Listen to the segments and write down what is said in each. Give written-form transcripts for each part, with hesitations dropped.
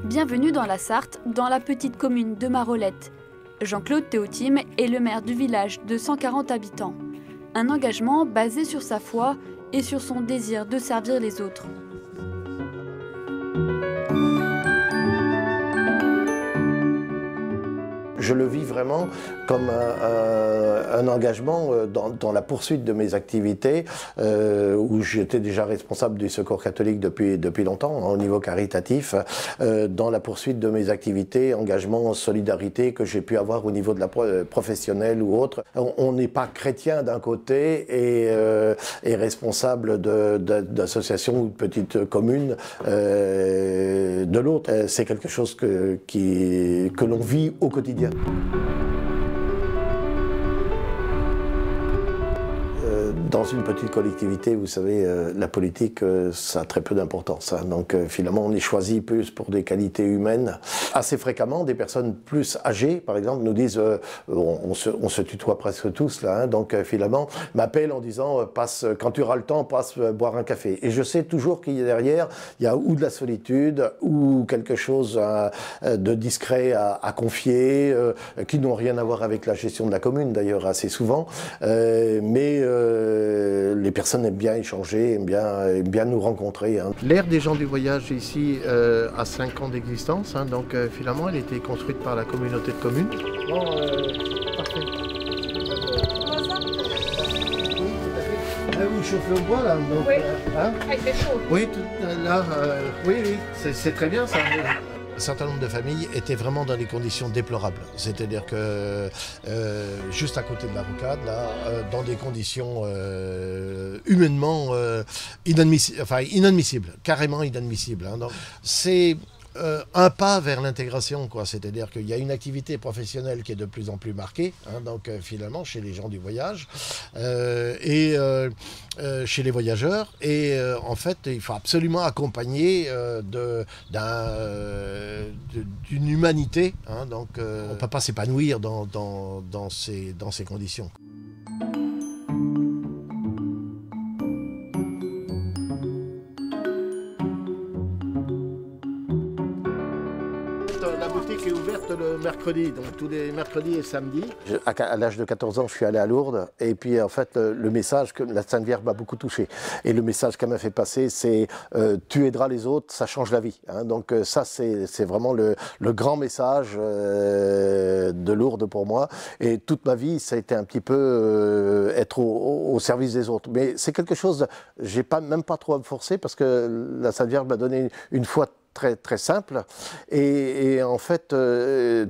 Bienvenue dans la Sarthe, dans la petite commune de Marolette. Jean-Claude Théotime est le maire du village de 140 habitants. Un engagement basé sur sa foi et sur son désir de servir les autres. Je le vis vraiment comme un engagement dans la poursuite de mes activités, où j'étais déjà responsable du Secours catholique depuis longtemps, hein, au niveau caritatif, dans la poursuite de mes activités, engagement, solidarité que j'ai pu avoir au niveau de la professionnelle ou autre. On n'est pas chrétien d'un côté et responsable d'associations ou de petites communes de l'autre. C'est quelque chose que l'on vit au quotidien. Dans une petite collectivité, vous savez, la politique, ça a très peu d'importance. Hein. Donc finalement, on est choisi plus pour des qualités humaines. Assez fréquemment, des personnes plus âgées, par exemple, nous disent, on se tutoie presque tous là, hein, donc finalement, m'appellent en disant, passe, quand tu auras le temps, passe boire un café. Et je sais toujours qu'il y a derrière, il y a ou de la solitude, ou quelque chose de discret à confier, qui n'ont rien à voir avec la gestion de la commune, d'ailleurs, assez souvent. Les personnes aiment bien échanger, aiment bien nous rencontrer. Hein. L'ère des gens du voyage ici a 5 ans d'existence, hein, donc finalement elle a été construite par la communauté de communes. Bon, parfait. Vous chauffez au bois là, donc, oui, hein? Il fait chaud. Oui, oui, c'est très bien ça. Un certain nombre de familles étaient vraiment dans des conditions déplorables. C'est-à-dire que juste à côté de la rocade, là, dans des conditions humainement inadmissibles, carrément inadmissibles. Hein. C'est un pas vers l'intégration, quoi. C'est-à-dire qu'il y a une activité professionnelle qui est de plus en plus marquée, hein, donc finalement chez les gens du voyage et chez les voyageurs. Et en fait, il faut absolument accompagner d'une humanité. Hein, donc on ne peut pas s'épanouir dans ces conditions. La boutique est ouverte le mercredi, donc tous les mercredis et samedis. À l'âge de 14 ans, je suis allé à Lourdes et puis en fait le message que la Sainte Vierge m'a beaucoup touché. Et le message qu'elle m'a fait passer, c'est tu aideras les autres, ça change la vie. Hein. Donc ça c'est vraiment le grand message de Lourdes pour moi. Et toute ma vie, ça a été un petit peu être au service des autres. Mais c'est quelque chose, j'ai même pas trop à me forcer parce que la Sainte Vierge m'a donné une foi très, très simple et en fait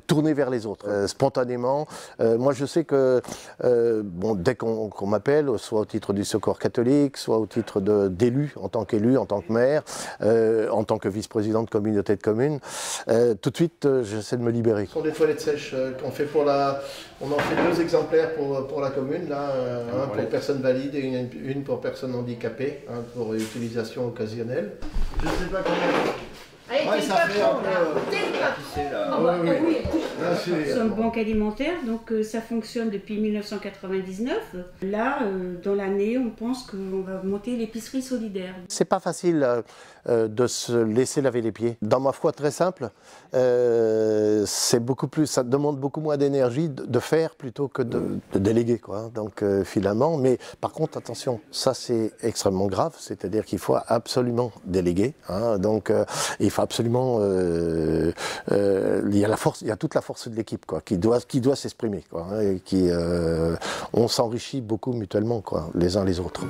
tourner vers les autres spontanément. Moi je sais que dès qu'on m'appelle, soit au titre du Secours catholique, soit au titre d'élu, en tant qu'élu, en tant que maire, en tant que vice-président de communauté de communes, tout de suite j'essaie de me libérer. Ce sont des toilettes sèches qu'on fait on en fait 2 exemplaires pour la commune, là, un pour personnes valides et une pour personnes handicapées, pour utilisation occasionnelle. Je ne sais pas combien. Ouais, ça fait un peu... Oui. Nous sommes banque alimentaire, donc ça fonctionne depuis 1999. Là, dans l'année, on pense qu'on va monter l'épicerie solidaire. C'est pas facile de se laisser laver les pieds. Dans ma foi très simple, c'est beaucoup plus, ça demande beaucoup moins d'énergie de faire plutôt que de déléguer, quoi. Donc finalement, mais par contre, attention, ça c'est extrêmement grave, c'est-à-dire qu'il faut absolument déléguer. Hein, donc il faut absolument, il y a la force, il y a toute la force de l'équipe, quoi, qui doit s'exprimer, quoi, hein, et on s'enrichit beaucoup mutuellement, quoi, les uns les autres.